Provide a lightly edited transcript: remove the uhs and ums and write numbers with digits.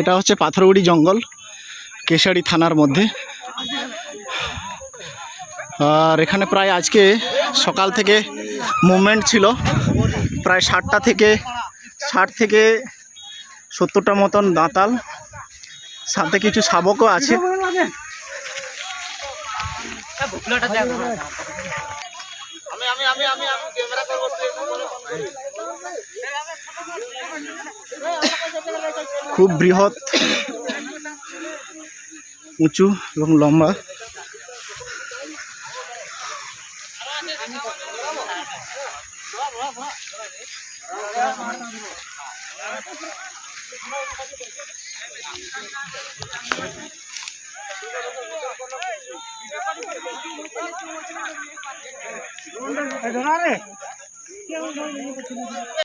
এটা হচ্ছে পাথরগুড়ি জঙ্গল, কেশারি থানার মধ্যে। আর এখানে প্রায় আজকে সকাল থেকে মুভমেন্ট ছিল, প্রায় 60 থেকে 70টা মতন দাঁতাল, সাথে কিছু শাবকও আছে। খুব বৃহৎ, উঁচু এবং লম্বা।